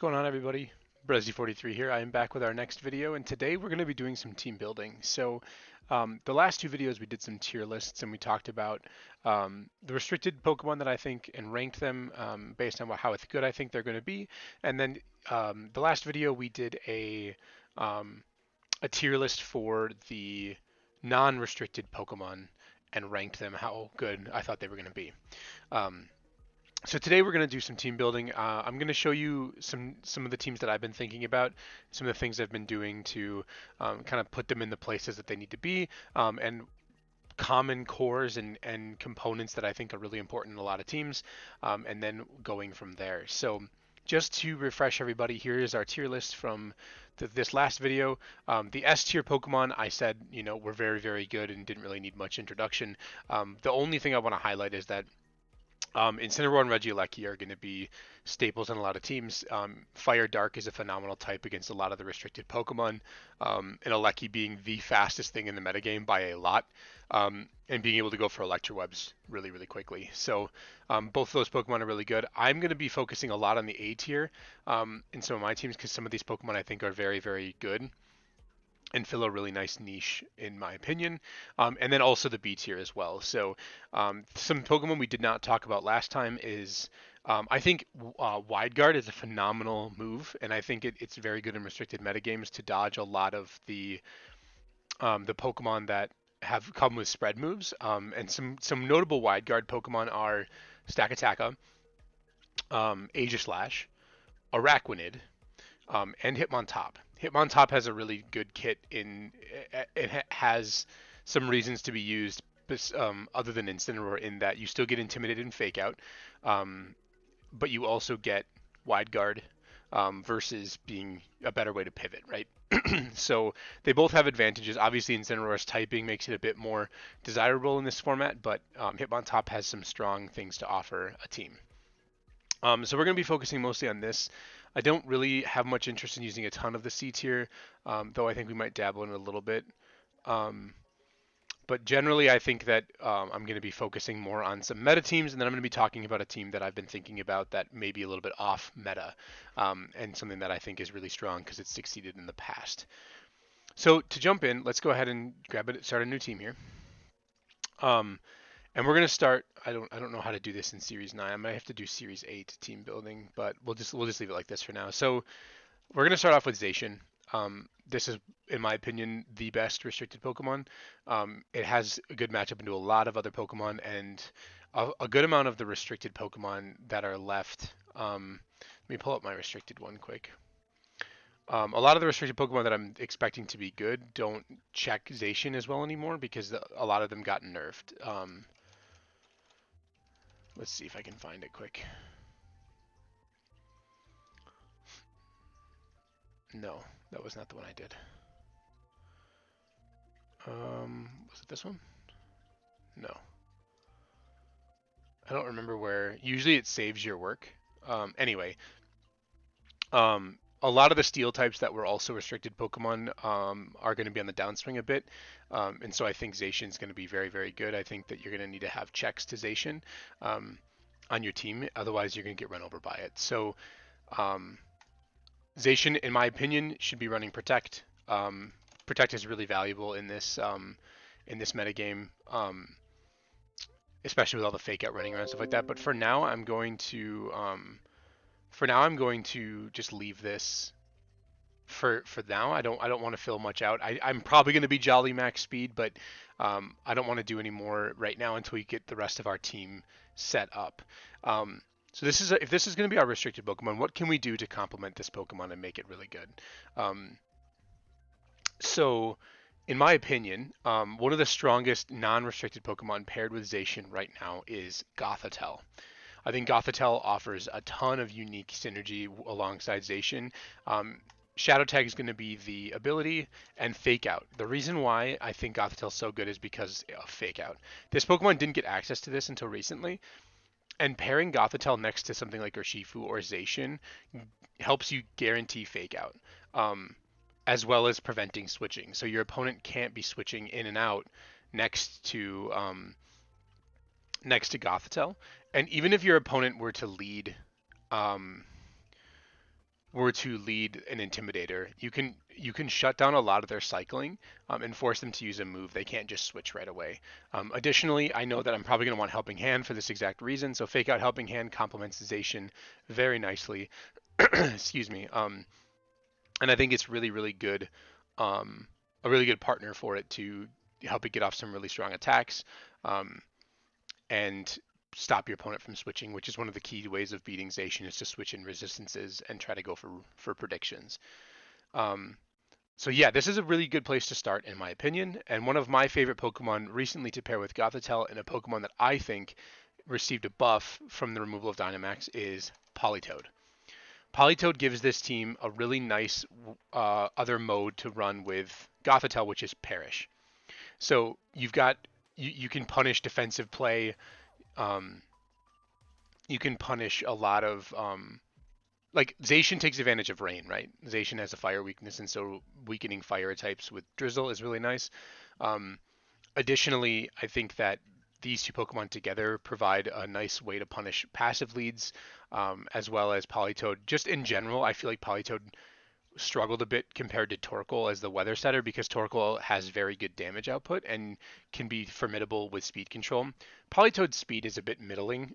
going on, everybody? Brezzy43 here. I am back with our next video, and today we're going to be doing some team building. The last two videos we did some tier lists, and we talked about the restricted Pokemon that I think and ranked them based on how good I think they're going to be. And then the last video we did um, a tier list for the non-restricted Pokemon and ranked them how good I thought they were going to be. Um, so today we're going to do some team building. I'm going to show you some of the teams that I've been thinking about, some of the things I've been doing to kind of put them in the places that they need to be, and common cores and components that I think are really important in a lot of teams, and then going from there. So just to refresh everybody, here is our tier list from this last video. The S tier Pokemon, I said, were very, very good and didn't really need much introduction. The only thing I want to highlight is that Incineroar and Regieleki are going to be staples in a lot of teams. Fire Dark is a phenomenal type against a lot of the restricted Pokemon, and Aleki being the fastest thing in the metagame by a lot, and being able to go for Electrowebs really, really quickly. So both of those Pokemon are really good. I'm going to be focusing a lot on the A tier in some of my teams because some of these Pokemon I think are very, very good and fill a really nice niche in my opinion, and then also the B tier as well. So some Pokemon we did not talk about last time is I think Wide Guard is a phenomenal move, and I think it's very good in restricted metagames to dodge a lot of the Pokemon that have come with spread moves. And some notable Wide Guard Pokemon are Stakataka, Aegislash, Araquanid, and Hitmontop. Hitmontop has a really good kit it has some reasons to be used other than Incineroar in that you still get Intimidated and Fake Out, but you also get Wide Guard versus being a better way to pivot, right? So they both have advantages. Obviously, Incineroar's typing makes it a bit more desirable in this format, but Hitmontop has some strong things to offer a team. So we're going to be focusing mostly on this. I don't really have much interest in using a ton of the C tier, though I think we might dabble in it a little bit. But generally, I think that I'm going to be focusing more on some meta teams, and then I'm going to be talking about a team that I've been thinking about that may be a little bit off meta, and something that I think is really strong because it's succeeded in the past. So to jump in, let's go ahead and start a new team here. And we're gonna start. I don't know how to do this in Series 9. I might have to do Series 8 team building, but we'll just leave it like this for now. So we're gonna start off with Zacian. This is, in my opinion, the best restricted Pokemon. It has a good matchup into a lot of other Pokemon, and a good amount of the restricted Pokemon that are left. Let me pull up my restricted one quick. A lot of the restricted Pokemon that I'm expecting to be good don't check Zacian as well anymore because a lot of them got nerfed. Let's see if I can find it quick. No, that was not the one I did. Was it this one? No. I don't remember where. Usually it saves your work. Anyway, a lot of the steel types that were also restricted Pokemon are going to be on the downswing a bit. And so I think Zacian is going to be very, very good. I think that you're going to need to have checks to Zacian on your team. Otherwise, you're going to get run over by it. So Zacian, in my opinion, should be running Protect. Protect is really valuable in this metagame, especially with all the fake out running around and stuff like that. But for now, I'm going to just leave this for now. I don't want to fill much out. I'm probably going to be Jolly max speed, but I don't want to do any more right now until we get the rest of our team set up. So if this is going to be our restricted Pokemon, what can we do to complement this Pokemon and make it really good? So in my opinion, one of the strongest non-restricted Pokemon paired with Zacian right now is Gothitelle. I think Gothitelle offers a ton of unique synergy alongside Zacian. Shadow Tag is going to be the ability, and Fake Out. The reason why I think Gothitelle is so good is because of Fake Out. This Pokemon didn't get access to this until recently, and pairing Gothitelle next to something like Urshifu or Zacian helps you guarantee Fake Out, as well as preventing switching. So your opponent can't be switching in and out next to Gothitelle. And even if your opponent were to lead were to lead an Intimidator, you can shut down a lot of their cycling and force them to use a move. They can't just switch right away. Additionally, I know that I'm probably going to want Helping Hand for this exact reason, so Fake Out Helping Hand complements Zacian very nicely. Excuse me. And I think it's really, really good, a really good partner for it to help it get off some really strong attacks um, and stop your opponent from switching, which is one of the key ways of beating Zacian is to switch in resistances and try to go for predictions. Um, so yeah, this is a really good place to start in my opinion, and one of my favorite Pokemon recently to pair with Gothitelle, and a Pokemon that I think received a buff from the removal of Dynamax, is Politoed. Politoed gives this team a really nice other mode to run with Gothitelle, which is Perish. So you can punish defensive play. Um, you can punish a lot of like Zacian takes advantage of rain, right? Zacian has a fire weakness, and so weakening fire types with Drizzle is really nice. Um, Additionally, I think that these two Pokemon together provide a nice way to punish passive leads, as well as Politoed. Just in general, I feel like Politoed struggled a bit compared to Torkoal as the weather setter because Torkoal has very good damage output and can be formidable with speed control. Politoed's speed is a bit middling.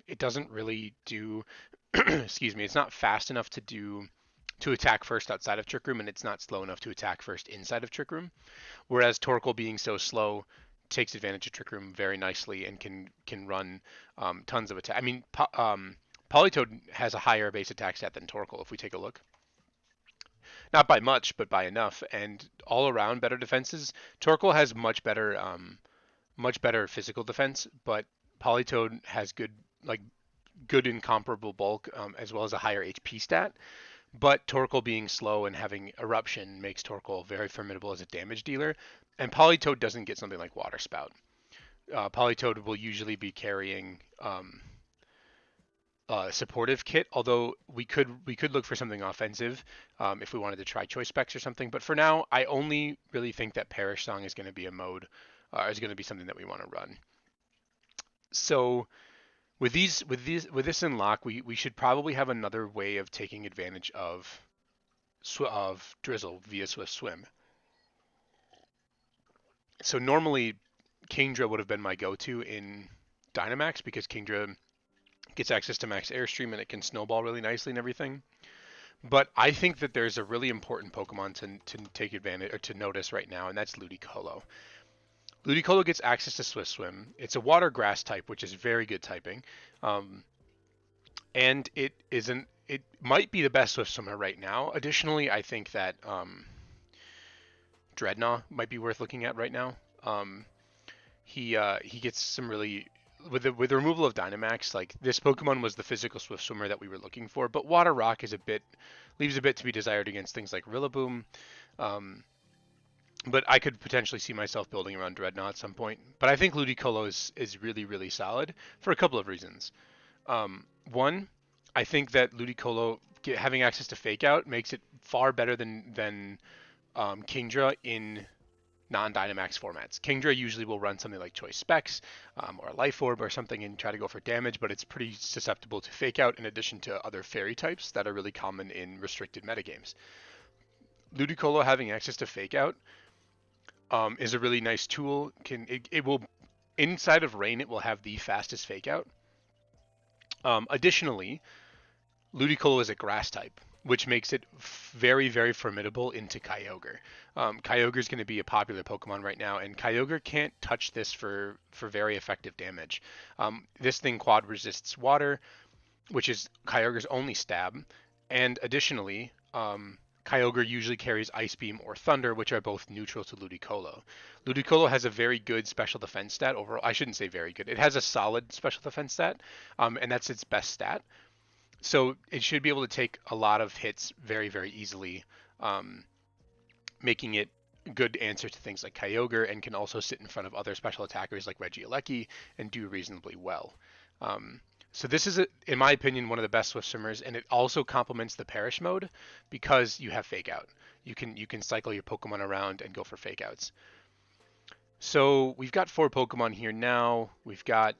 It doesn't really do, excuse me, it's not fast enough to attack first outside of Trick Room, and it's not slow enough to attack first inside of Trick Room. Whereas Torkoal being so slow takes advantage of Trick Room very nicely and can run tons of attack. I mean, Politoed has a higher base attack stat than Torkoal if we take a look. Not by much, but by enough, and all around better defenses. Torkoal has much better physical defense, but Politoed has good incomparable bulk, as well as a higher HP stat. But Torkoal being slow and having Eruption makes Torkoal very formidable as a damage dealer, and Politoed doesn't get something like Water Spout. Politoed will usually be carrying supportive kit, although we could look for something offensive if we wanted to try choice specs or something. But for now, I only really think that Perish Song is going to be a mode, is going to be something that we want to run. So with this in lock, we should probably have another way of taking advantage of Drizzle via Swift Swim. So normally Kingdra would have been my go-to in Dynamax because Kingdra gets access to max airstream and it can snowball really nicely and everything. But I think that there's a really important Pokemon to take advantage or to notice right now, and that's Ludicolo. Ludicolo gets access to Swift Swim. It's a water grass type, which is very good typing. And it might be the best Swift Swimmer right now. Additionally, I think that Dreadnought might be worth looking at right now. He gets some really with the removal of Dynamax, like this Pokemon was the physical Swift Swimmer that we were looking for, but Water Rock leaves a bit to be desired against things like Rillaboom. But I could potentially see myself building around Dreadnought at some point. But I think Ludicolo is really, really solid for a couple of reasons. One, I think that Ludicolo having access to Fake Out makes it far better than Kingdra in non-Dynamax formats. Kingdra usually will run something like Choice Specs or a Life Orb or something and try to go for damage, but it's pretty susceptible to Fake Out in addition to other Fairy types that are really common in restricted metagames. Ludicolo having access to Fake Out is a really nice tool. It will inside of Rain it will have the fastest Fake Out. Additionally, Ludicolo is a Grass type, which makes it very, very formidable into Kyogre. Kyogre is going to be a popular Pokemon right now, and Kyogre can't touch this for very effective damage. This thing quad resists water, which is Kyogre's only stab, and additionally, Kyogre usually carries Ice Beam or Thunder, which are both neutral to Ludicolo. Ludicolo has a very good special defense stat overall. I shouldn't say very good. It has a solid special defense stat, and that's its best stat. So it should be able to take a lot of hits very, very easily, making it a good answer to things like Kyogre, and can also sit in front of other special attackers like Regieleki and do reasonably well. So this is, in my opinion, one of the best Swift Swimmers, and it also complements the Perish mode because you have Fake Out. You can cycle your Pokemon around and go for Fake Outs. So we've got 4 Pokemon here now. We've got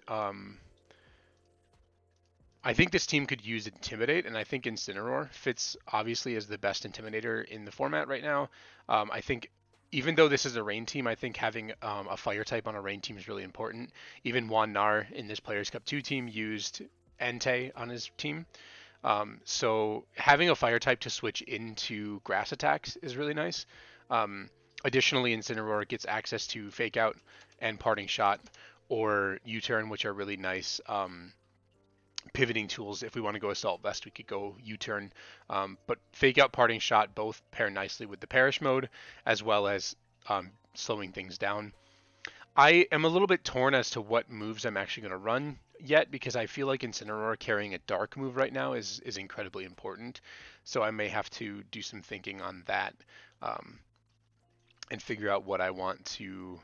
I think this team could use Intimidate, and I think Incineroar fits obviously as the best Intimidator in the format right now. I think even though this is a rain team, I think having a fire type on a rain team is really important. Even Juan Nar in this Players Cup 2 team used Entei on his team. So having a fire type to switch into grass attacks is really nice. Additionally, Incineroar gets access to Fake Out and Parting Shot or U-Turn, which are really nice pivoting tools. If we want to go Assault Vest, we could go U-Turn. But Fake Out, Parting Shot both pair nicely with the Perish mode, as well as slowing things down. I am a little bit torn as to what moves I'm actually going to run yet, because I feel like Incineroar carrying a dark move right now is incredibly important. So I may have to do some thinking on that and figure out what I want to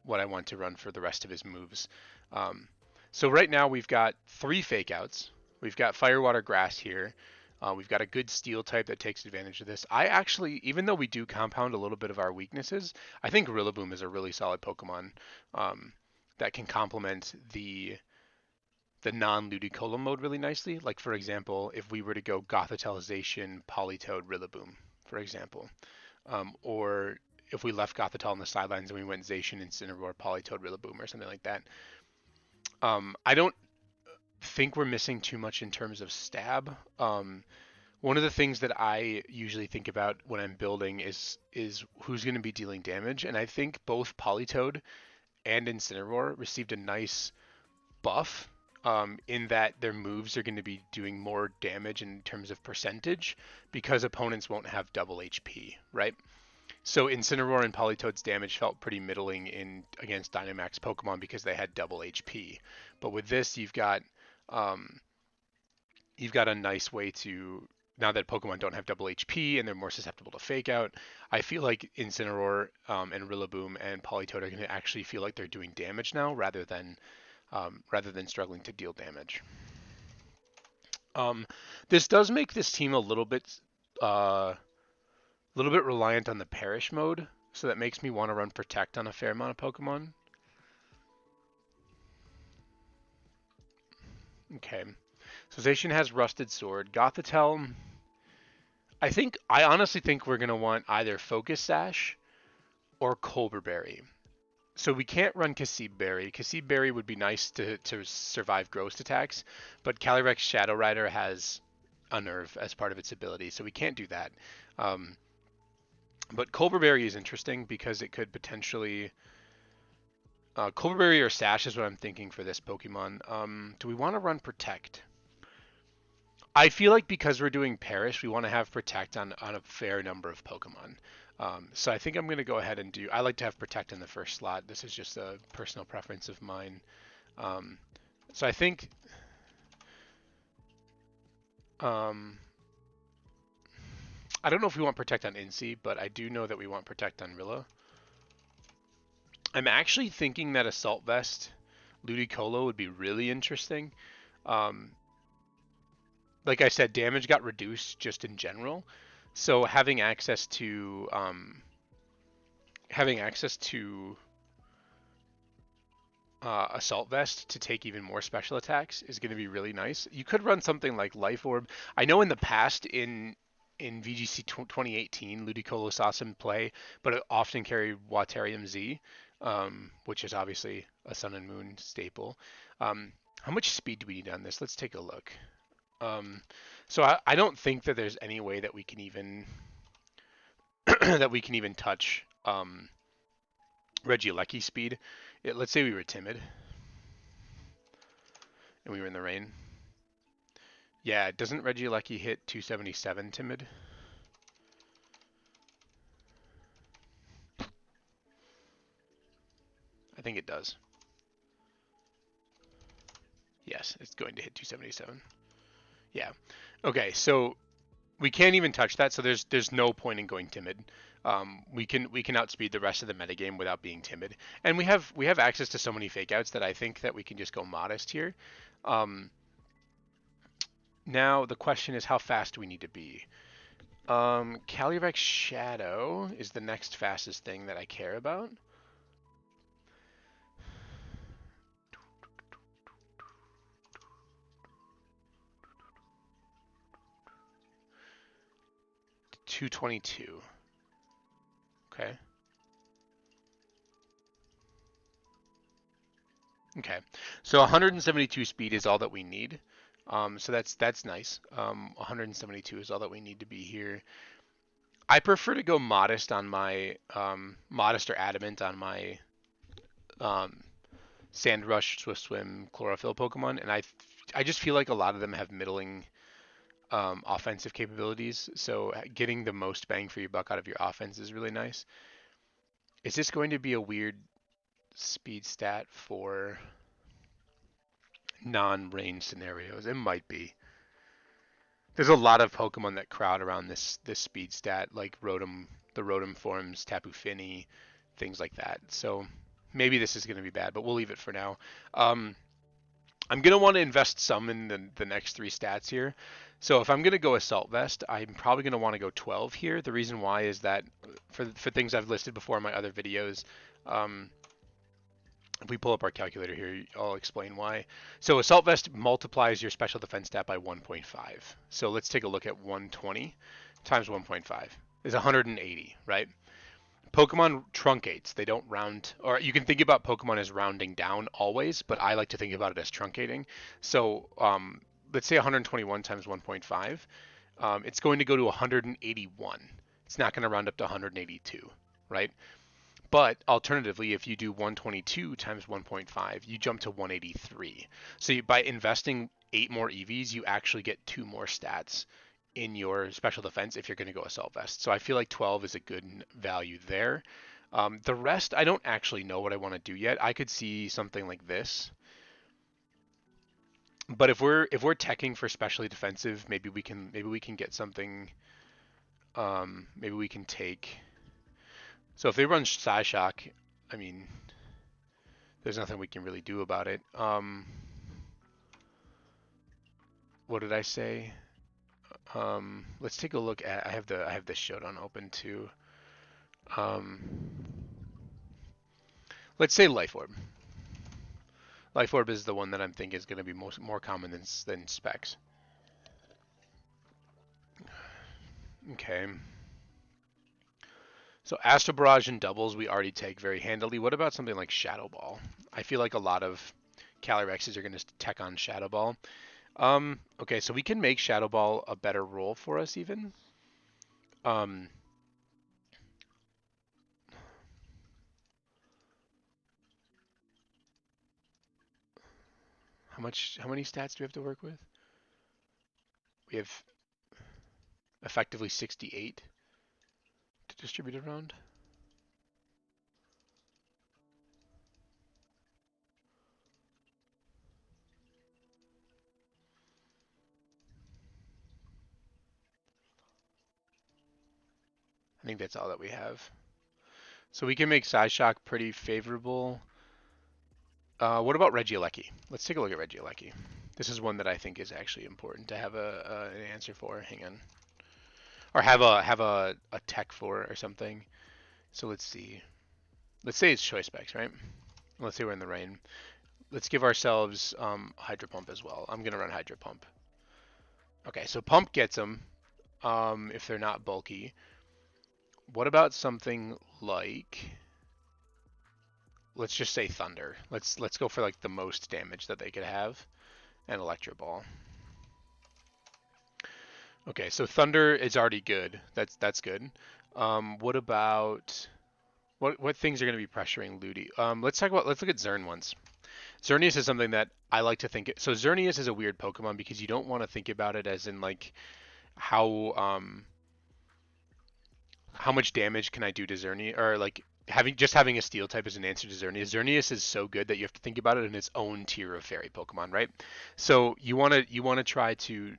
run for the rest of his moves. So right now we've got 3 fake outs. We've got Fire, Water, Grass here. We've got a good steel type that takes advantage of this. I actually, even though we do compound a little bit of our weaknesses, I think Rillaboom is a really solid Pokemon that can complement the non-Ludicolo mode really nicely. Like, for example, if we were to go Gothitelle, Zacian, Politoed, Rillaboom, for example. Or if we left Gothitelle on the sidelines and we went Zacian, Incineroar, Politoed, Rillaboom, or something like that. I don't think we're missing too much in terms of stab. One of the things that I usually think about when I'm building is who's going to be dealing damage, and I think both Politoed and Incineroar received a nice buff in that their moves are going to be doing more damage in terms of percentage because opponents won't have double HP, right? So Incineroar and Politoed's damage felt pretty middling against Dynamax Pokemon because they had double HP. But with this, you've got a nice way to, now that Pokemon don't have double HP and they're more susceptible to Fake Out, I feel like Incineroar and Rillaboom and Politoed are going to actually feel like they're doing damage now rather than struggling to deal damage. This does make this team a little bit reliant on the Perish mode, so that makes me want to run Protect on a fair amount of Pokemon. Okay, so Zacian has Rusted Sword. Gothitelle, I honestly think we're going to want either Focus Sash or Colbur Berry. So we can't run Kasib Berry. Kasib Berry would be nice to survive Ghost attacks, but Calyrex Shadow Rider has Unnerve as part of its ability, so we can't do that. But Colbur Berry is interesting because it could potentially... Colbur Berry or Sash is what I'm thinking for this Pokemon. Do we want to run Protect? I feel like because we're doing Perish, we want to have Protect on a fair number of Pokemon. So I think I'm going to go ahead and do... I like to have Protect in the first slot. This is just a personal preference of mine. So I think... I don't know if we want Protect on Incy, but I do know that we want Protect on Rilla. I'm actually thinking that Assault Vest Ludicolo would be really interesting. Like I said, damage got reduced just in general. So having access to Assault Vest to take even more special attacks is going to be really nice. You could run something like Life Orb. I know in the past in VGC 2018, Ludicolo saw some play, but it often carried Waterium Z, which is obviously a Sun and Moon staple. How much speed do we need on this? Let's take a look. So I don't think that there's any way that we can even touch Regieleki speed. Let's say we were timid and we were in the rain. Yeah, doesn't Regieleki hit 277 timid? I think it does. Yes, it's going to hit 277. Yeah. Okay, so we can't even touch that, so there's no point in going timid. We can outspeed the rest of the metagame without being timid, and we have access to so many fake outs that I think that we can just go modest here. Now the question is, how fast do we need to be? Calyrex Shadow is the next fastest thing that I care about. 222. Okay. Okay. So 172 speed is all that we need. So that's nice. 172 is all that we need to be here. I prefer to go modest on my modest or adamant on my um, Sand Rush, Swift Swim, Chlorophyll Pokemon, and I just feel like a lot of them have middling offensive capabilities. So getting the most bang for your buck out of your offense is really nice. Is this going to be a weird speed stat for non-range scenarios? It might be. There's a lot of Pokemon that crowd around this speed stat, like Rotom, the Rotom forms, Tapu Fini, things like that. So maybe this is going to be bad, but we'll leave it for now. I'm going to want to invest some in the next three stats here. So if I'm going to go Assault Vest, I'm probably going to want to go 12 here. The reason why is that for things I've listed before in my other videos, if we pull up our calculator here, I'll explain why. So Assault Vest multiplies your special defense stat by 1.5. So let's take a look at 120 times 1.5 is 180, right? Pokemon truncates. They don't round, or you can think about Pokemon as rounding down always, but I like to think about it as truncating. So let's say 121 times 1.5. It's going to go to 181. It's not going to round up to 182, right? But alternatively, if you do 122 times 1.5, you jump to 183. So by investing 8 more EVs, you actually get 2 more stats in your special defense if you're going to go Assault Vest. So I feel like 12 is a good value there. The rest, I don't actually know what I want to do yet. I could see something like this. But if we're teching for specially defensive, maybe we can get something. Maybe we can take. So if they run Psyshock, I mean, there's nothing we can really do about it. What did I say? Let's take a look at. I have the Showdown open too. Let's say Life Orb. Life Orb is the one that I'm thinking is going to be more common than Specs. Okay. So Astro Barrage and doubles we already take very handily. What about something like Shadow Ball? I feel like a lot of Calyrexes are going to tech on Shadow Ball. Okay, so we can make Shadow Ball a better role for us even. How many stats do we have to work with? We have effectively 68 to distribute around. I think that's all that we have. So we can make Psyshock pretty favorable. What about Regieleki? Let's take a look at Regieleki. This is one that I think is actually important to have an answer for. Hang on. Or have a tech for or something. So let's see. Let's say it's Choice Specs, right? Let's say we're in the rain. Let's give ourselves Hydro Pump as well. I'm gonna run Hydro Pump. Okay, so Pump gets them if they're not bulky. What about something like, let's just say Thunder. Let's go for like the most damage that they could have, and Electro Ball. Okay, so Thunder is already good. That's good. What about what things are going to be pressuring Ludi? Let's look at Zern once. Xerneas is something that I like to think. So Xerneas is a weird Pokemon because you don't want to think about it as in like how much damage can I do to Xerneas, or like having a Steel type as an answer to Xerneas. Xerneas is so good that you have to think about it in its own tier of Fairy Pokemon, right? So you want to try to.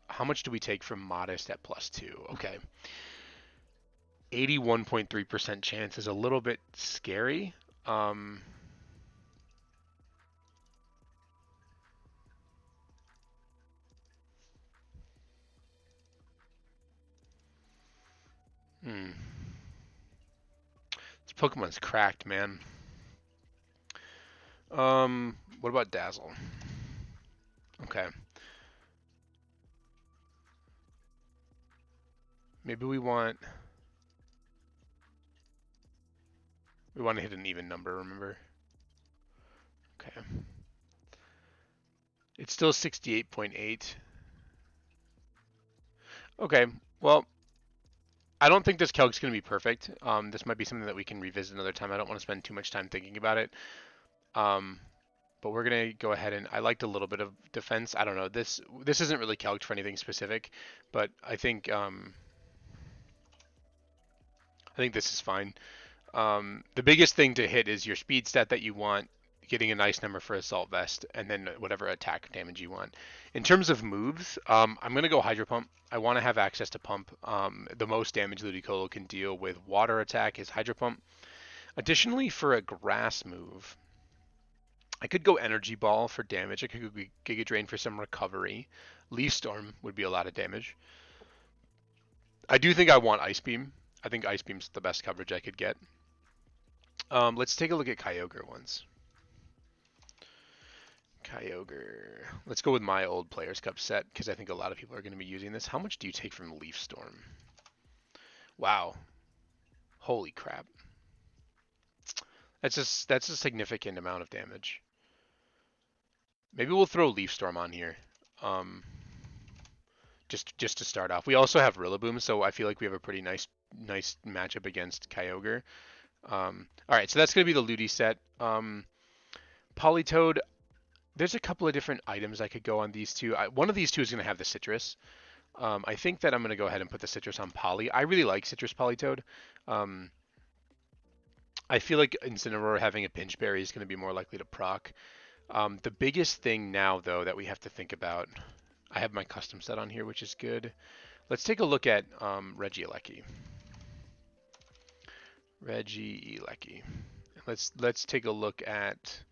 How much do we take from Modest at +2? Okay. 81.3% chance is a little bit scary. This Pokemon's cracked, man. What about Dazzle? Okay. Maybe we want to hit an even number, remember? Okay. It's still 68.8. Okay, well, I don't think this calc's going to be perfect. This might be something that we can revisit another time. I don't want to spend too much time thinking about it. Um, but we're going to go ahead and I liked a little bit of defense. I don't know. This isn't really calced for anything specific, but I think this is fine. The biggest thing to hit is your speed stat that you want, getting a nice number for assault vest, and then whatever attack damage you want. In terms of moves, I'm gonna go hydro pump. I want to have access to pump. The most damage Ludicolo can deal with water attack is hydro pump. Additionally, for a grass move, I could go energy ball for damage. I could go giga drain for some recovery. Leaf storm would be a lot of damage. I do think I want ice beam. I think ice beam's the best coverage I could get. Let's take a look at Kyogre ones. Kyogre. Let's go with my old Players Cup set because I think a lot of people are going to be using this. How much do you take from Leaf Storm? Wow. Holy crap. That's a significant amount of damage. Maybe we'll throw Leaf Storm on here. Just to start off. We also have Rillaboom, so I feel like we have a pretty nice matchup against Kyogre. All right, so that's going to be the Ludi set. Politoed, there's a couple of different items I could go on these two. One of these two is going to have the citrus. I think that I'm going to go ahead and put the citrus on Poly. I really like citrus Politoed. I feel like Incineroar having a pinch berry is going to be more likely to proc. The biggest thing now, though, that we have to think about, I have my custom set on here, which is good. Let's take a look at Regieleki. Regieleki. Let's take a look at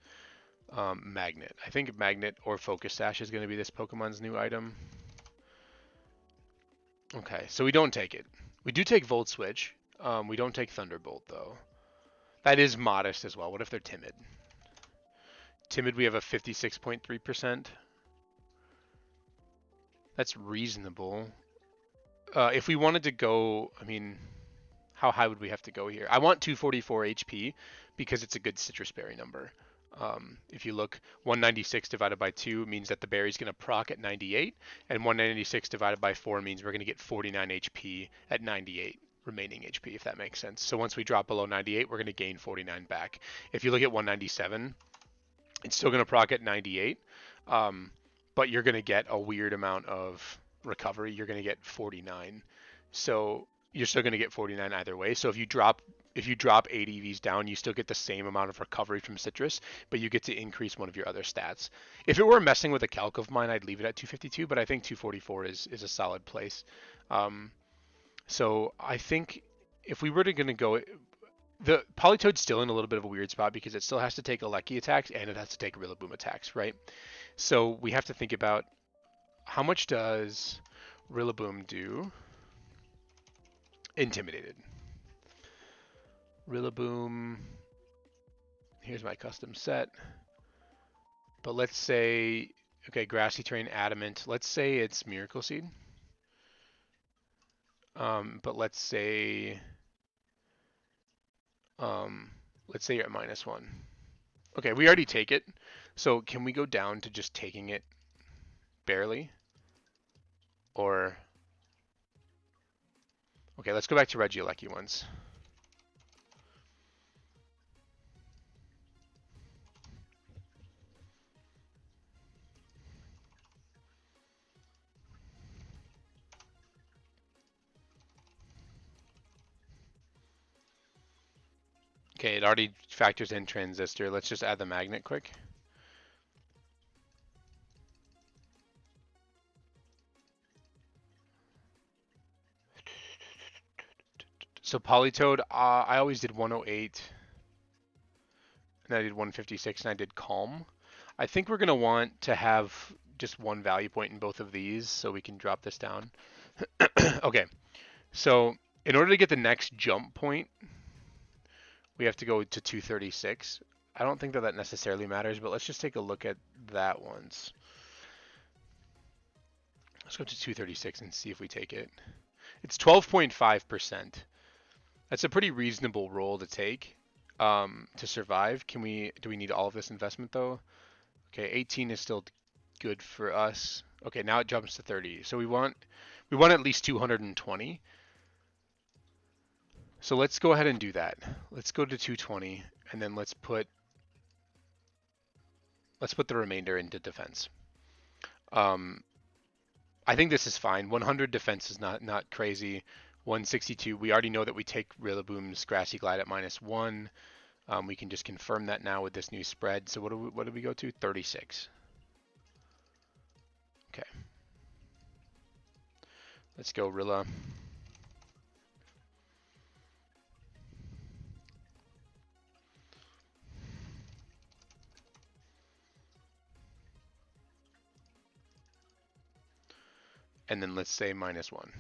Magnet. I think Magnet or Focus Sash is going to be this Pokemon's new item. Okay, so we don't take it. We do take Volt Switch. We don't take Thunderbolt, though. That is modest as well. What if they're timid? Timid, we have a 56.3%. That's reasonable. If we wanted to go, I mean, how high would we have to go here? I want 244 HP because it's a good citrus berry number. If you look, 196 divided by 2 means that the berry's going to proc at 98, and 196 divided by 4 means we're going to get 49 HP at 98 remaining HP, if that makes sense. So once we drop below 98, we're going to gain 49 back. If you look at 197, it's still going to proc at 98, but you're going to get a weird amount of recovery. You're going to get 49. So you're still going to get 49 either way. So if you drop 8 EVs down, you still get the same amount of recovery from citrus, but you get to increase one of your other stats. If it were messing with a calc of mine, I'd leave it at 252, but I think 244 is a solid place. So I think if we were going to go, the Politoed's still in a little bit of a weird spot because it still has to take Alecki attacks and it has to take Rillaboom attacks, right? So we have to think about how much does Rillaboom do? Intimidated. Rillaboom, here's my custom set. But let's say, okay, Grassy Terrain, Adamant. Let's say it's Miracle Seed. But let's say you're at -1. Okay, we already take it. So can we go down to just taking it barely? Or, okay, let's go back to Regieleki ones. Okay, it already factors in Transistor. Let's just add the Magnet quick. So Politoed, I always did 108, and I did 156, and I did Calm. I think we're going to want to have just one value point in both of these so we can drop this down. Okay, so in order to get the next jump point, we have to go to 236. I don't think that necessarily matters, but let's just take a look at that once. Let's go to 236 and see if we take it. It's 12.5%. That's a pretty reasonable roll to take to survive. Do we need all of this investment though? Okay, 18 is still good for us. Okay, now it jumps to 30. So we want at least 220. So let's go ahead and do that. Let's go to 220 and then let's put the remainder into defense. Um, I think this is fine. 100 defense is not crazy. 162. We already know that we take Rillaboom's Grassy Glide at -1. We can just confirm that now with this new spread. So what do we go to? 36. Okay. Let's go Rilla. And then let's say -1.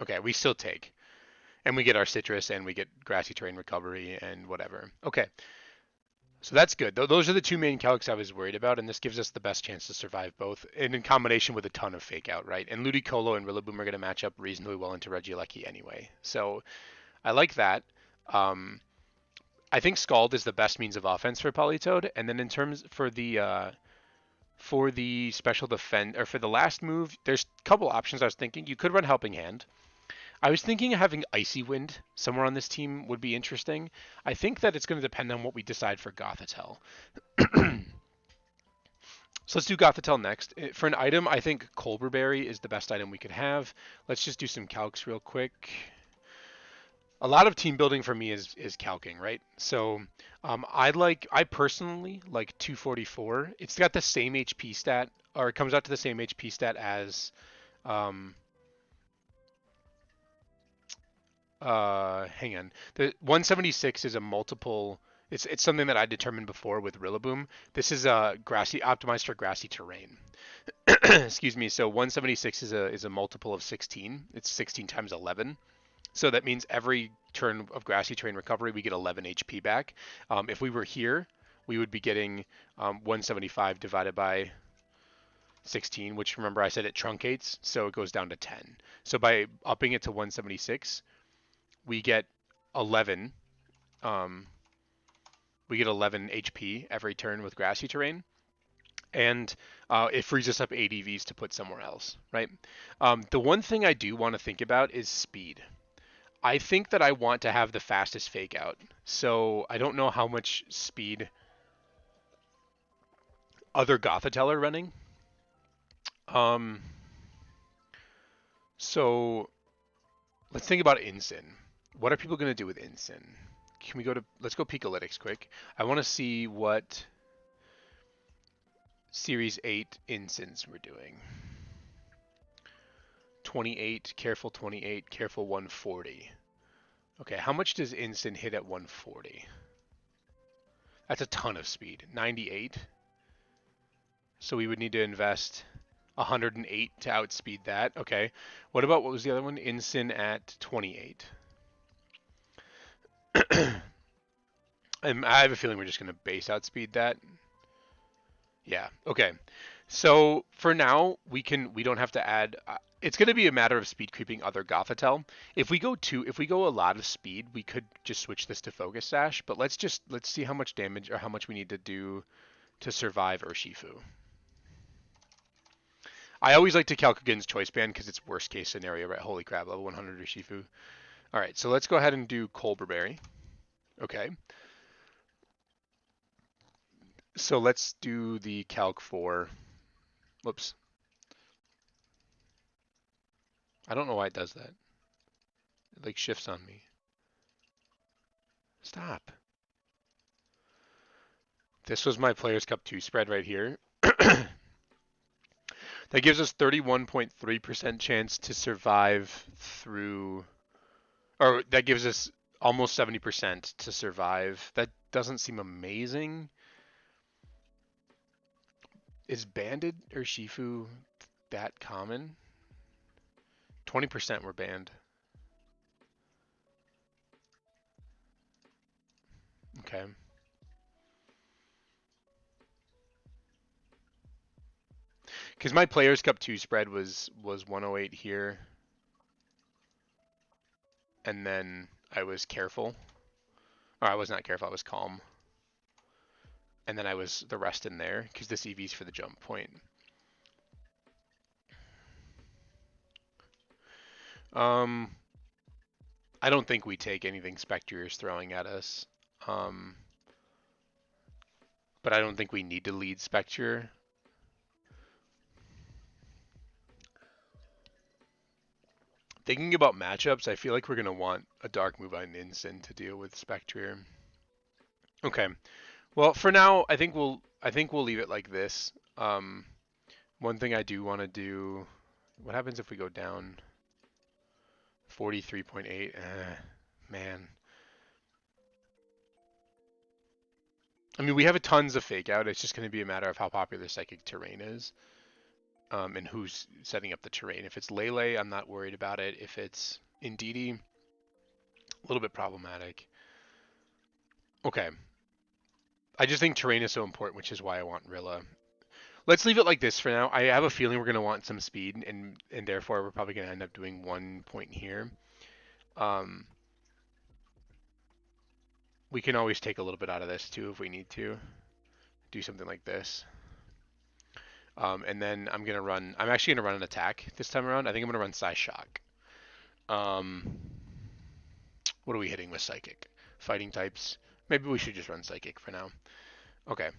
Okay, we still take. And we get our citrus and we get grassy terrain recovery and whatever. Okay. So that's good. Those are the two main calcs I was worried about, and this gives us the best chance to survive both, and in combination with a ton of fake out, right? And Ludicolo and Rillaboom are going to match up reasonably well into Regieleki anyway. So I like that. Um, I think Scald is the best means of offense for Politoed, and then in terms for the special defend or for the last move, there's a couple options I was thinking. You could run Helping Hand. I was thinking of having Icy Wind somewhere on this team would be interesting. I think that it's going to depend on what we decide for Gothitelle. So let's do Gothitelle next. For an item, I think Colberberry is the best item we could have. Let's just do some calcs real quick. A lot of team building for me is calcing, right? So I personally like 244. It's got the same HP stat, or it comes out to the same HP stat as um, hang on. The 176 is a multiple. It's something that I determined before with Rillaboom. This is grassy optimized for grassy terrain. Excuse me. So 176 is a multiple of 16. It's 16 times 11. So that means every turn of grassy terrain recovery we get 11 HP back. If we were here, we would be getting 175 divided by 16, which remember I said it truncates, so it goes down to 10. So by upping it to 176, we get 11. We get 11 HP every turn with grassy terrain, and it frees us up ADVs to put somewhere else, right? The one thing I do want to think about is speed. I think that I want to have the fastest fake out, so I don't know how much speed other Gothitelle are running. So let's think about Incin. What are people going to do with Incin? Can we let's go Picolytics quick. I want to see what Series 8 Incins we're doing. 28, careful 28, careful 140. Okay, how much does Incin hit at 140? That's a ton of speed. 98. So we would need to invest 108 to outspeed that. Okay. What was the other one? Incin at 28. And I have a feeling we're just going to base outspeed that. Yeah. Okay. So for now, we don't have to add. It's going to be a matter of speed creeping other Gothitelle. If we go a lot of speed, we could just switch this to Focus Sash. But let's see how much damage or how much we need to do to survive Urshifu. I always like to calc against Choice Band because it's worst case scenario, right? Holy crap, level 100 Urshifu. All right, so let's go ahead and do Colberberry. Okay. So let's do the calc for. Whoops. I don't know why it does that. It like shifts on me. Stop. This was my Players' Cup 2 spread right here. That gives us 31.3% chance to survive through, or that gives us almost 70% to survive. That doesn't seem amazing. Is banded Urshifu that common? 20% were banned. Okay. Because my Players' Cup 2 spread was 108 here. and then I was careful. Or I was not careful, I was calm. And then I was the rest in there, because this EV's for the jump point. I don't think we take anything Spectre is throwing at us. But I don't think we need to lead Spectre. Thinking about matchups, I feel like we're going to want a Dark move on Incin to deal with Spectre. Okay. Well, for now, I think we'll leave it like this. One thing I do want to do, what happens if we go down 43.8? Man. I mean, we have a tons of fake out. It's just going to be a matter of how popular Psychic Terrain is, and who's setting up the terrain. If it's Lele, I'm not worried about it. If it's Indeedee, a little bit problematic. Okay. I just think terrain is so important, which is why I want Rilla. Let's leave it like this for now. I have a feeling we're going to want some speed, and therefore we're probably going to end up doing 1 point here. We can always take a little bit out of this too if we need to. Do something like this. And then I'm actually going to run an attack this time around. I think I'm going to run Psy Shock. What are we hitting with Psychic? Fighting types. Maybe we should just run Psychic for now. Okay.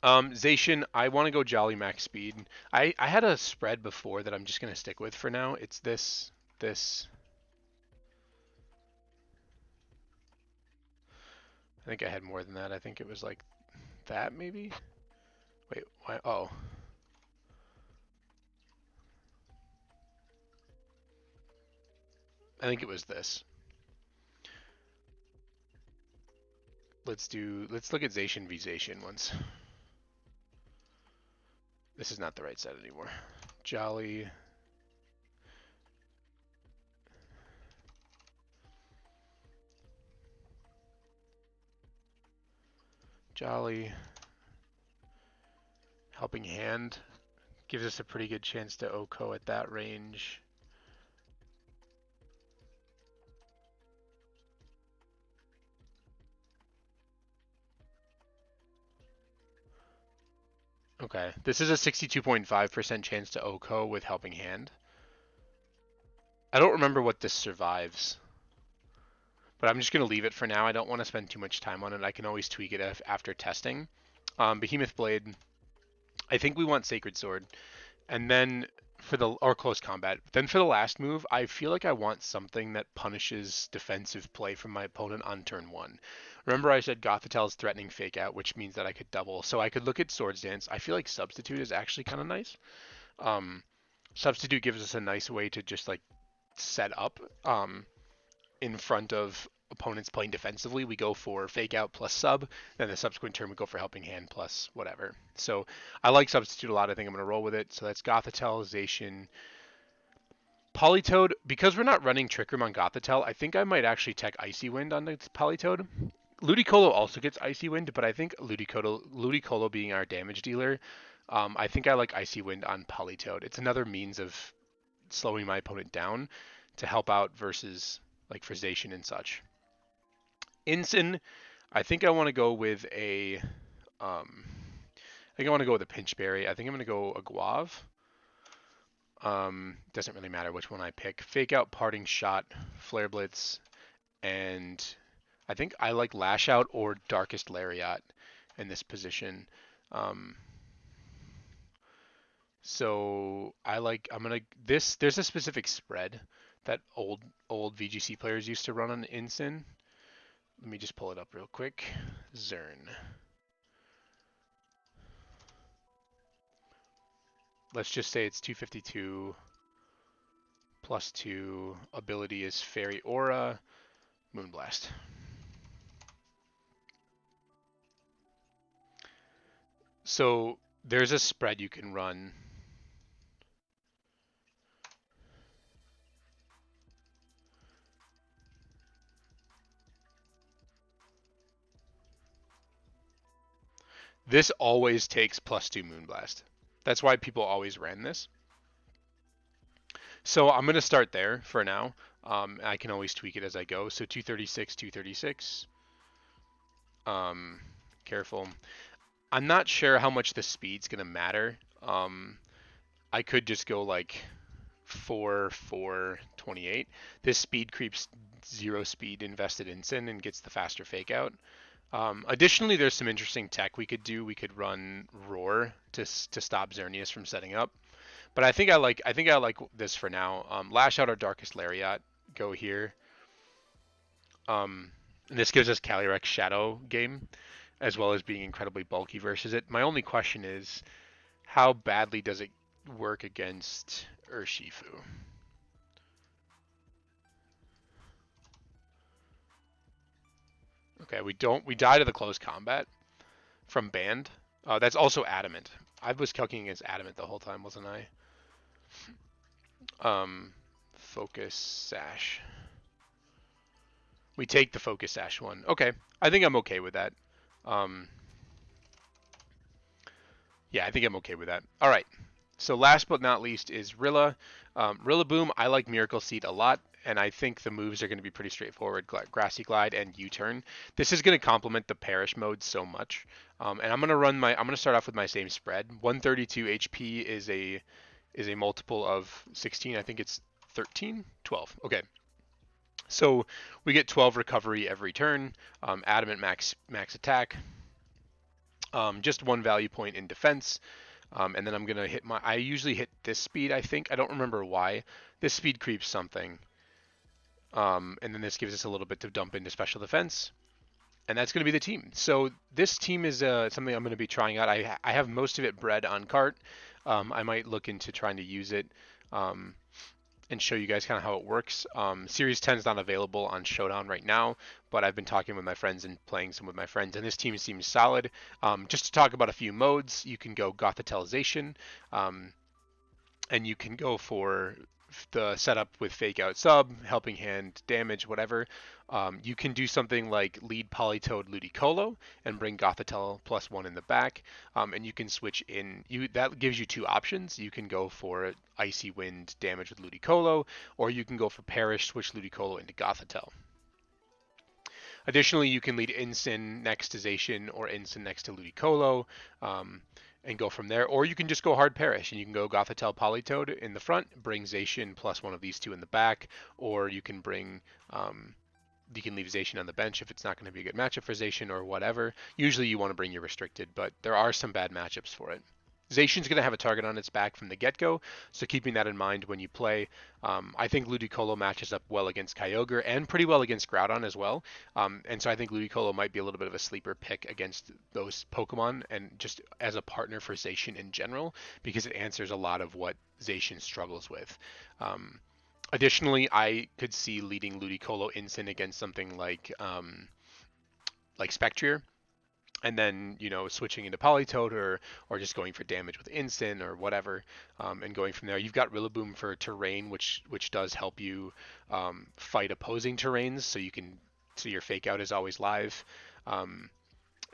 Zacian, I want to go Jolly Max Speed. I had a spread before that I'm just going to stick with for now. It's this. I think I had more than that. I think it was like that maybe? Wait, why? Oh. I think it was this. Let's look at Zacian v Zacian once. This is not the right set anymore. Jolly. Jolly. Helping Hand gives us a pretty good chance to OHKO at that range. Okay, this is a 62.5% chance to OHKO with Helping Hand. I don't remember what this survives, but I'm just going to leave it for now. I don't want to spend too much time on it. I can always tweak it after testing. Behemoth Blade. I think we want Sacred Sword. And then or Close Combat. Then for the last move, I feel like I want something that punishes defensive play from my opponent on turn 1. Remember I said Gothitelle is threatening Fake Out, which means that I could double. So I could look at Swords Dance. I feel like Substitute is actually kind of nice. Substitute gives us a nice way to just like set up in front of opponents playing defensively. We go for Fake Out plus Sub, then the subsequent turn we go for Helping Hand plus whatever. So I like Substitute a lot. I think I'm going to roll with it. So that's Gothitelle, Zacian, Politoed. Because we're not running Trick Room on Gothitelle, I think I might actually tech Icy Wind on the Politoed. Ludicolo also gets Icy Wind, but I think Ludicolo being our damage dealer, I think I like Icy Wind on Politoed. It's another means of slowing my opponent down to help out versus like for Zacian and such. Incin, I think I want to go with a Pinchberry. I think I'm going to go a Guave. Doesn't really matter which one I pick. Fake Out, Parting Shot, Flare Blitz, and I think I like Lash Out or Darkest Lariat in this position. So there's a specific spread that old VGC players used to run on Incin. Let me just pull it up real quick. Zern. Let's just say it's 252 plus 2. Ability is Fairy Aura, Moonblast. So there's a spread you can run. This always takes plus 2 Moonblast. That's why people always ran this. So I'm going to start there for now. I can always tweak it as I go. So 236, 236. Careful. I'm not sure how much the speed's gonna matter. I could just go like 4, 4, 28. This speed creeps 0 speed invested in Sin and gets the faster fake out. Additionally, there's some interesting tech we could do. We could run Roar to stop Xerneas from setting up. But I think I like this for now. Lash out our Darkest Lariat. Go here. And this gives us Calyrex Shadow game, as well as being incredibly bulky versus it. My only question is, how badly does it work against Urshifu? Okay, we die to the close combat from Band. That's also Adamant. I was calculating against Adamant the whole time, wasn't I? Focus Sash. We take the Focus Sash one. Okay, I think I'm okay with that. Um, yeah, I think I'm okay with that. All right. So last but not least is Rilla. Rillaboom, I like Miracle Seed a lot, and I think the moves are going to be pretty straightforward. Grassy Glide and U-Turn. This is going to complement the Perish mode so much. And I'm going to start off with my same spread. 132 HP is a multiple of 16. I think it's 13, 12. Okay. So we get 12 recovery every turn. Adamant max attack. Just 1 value point in defense. And then I'm going to hit I usually hit this speed, I think. I don't remember why. This speed creeps something. And then this gives us a little bit to dump into special defense. And that's going to be the team. So this team is something I'm going to be trying out. I have most of it bred on cart. I might look into trying to use it and show you guys kind of how it works. Series 10 is not available on Showdown right now, but I've been talking with my friends and playing some with my friends, and this team seems solid. Just to talk about a few modes, you can go Gothitelle Zacian, and you can go for the setup with Fake Out Sub, Helping Hand, Damage, whatever. You can do something like lead Politoed Ludicolo and bring Gothitelle +1 in the back, and you can switch in. That gives you 2 options. You can go for Icy Wind damage with Ludicolo, or you can go for Perish, switch Ludicolo into Gothitelle. Additionally, you can lead Incin next to Zacian or Incin next to Ludicolo, and go from there. Or you can just go hard Perish, and you can go Gothitelle Politoed in the front, bring Zacian +1 of these 2 in the back, or you can bring you can leave Zacian on the bench if it's not going to be a good matchup for Zacian or whatever. Usually you want to bring your restricted, but there are some bad matchups for it. Zacian's going to have a target on its back from the get-go, so keeping that in mind when you play. I think Ludicolo matches up well against Kyogre and pretty well against Groudon as well. And so I think Ludicolo might be a little bit of a sleeper pick against those Pokemon and just as a partner for Zacian in general, because it answers a lot of what Zacian struggles with. Additionally, I could see leading Ludicolo Incin against something like Spectrier, and then switching into Politoed or just going for damage with Incin or whatever, and going from there. You've got Rillaboom for terrain, which does help you fight opposing terrains, so your Fake Out is always live.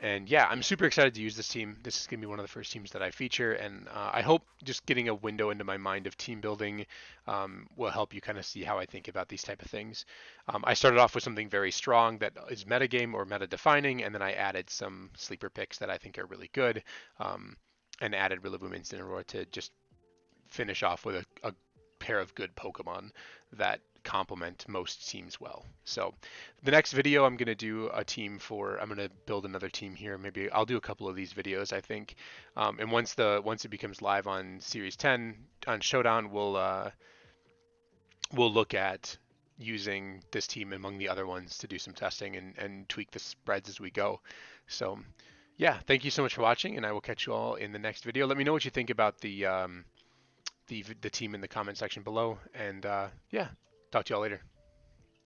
And yeah, I'm super excited to use this team. This is going to be one of the first teams that I feature, and I hope just getting a window into my mind of team building will help you kind of see how I think about these type of things. I started off with something very strong that is metagame or meta defining, and then I added some sleeper picks that I think are really good, and added Rillaboom, Instant Aurora to just finish off with a pair of good Pokemon that complement most teams well. So the next video I'm going to do I'm going to build another team here. Maybe I'll do a couple of these videos, I think. And once it becomes live on Series 10 on Showdown, we'll look at using this team among the other ones to do some testing and tweak the spreads as we go. So yeah, thank you so much for watching, and I will catch you all in the next video. Let me know what you think about the team in the comment section below, and yeah, talk to you all later.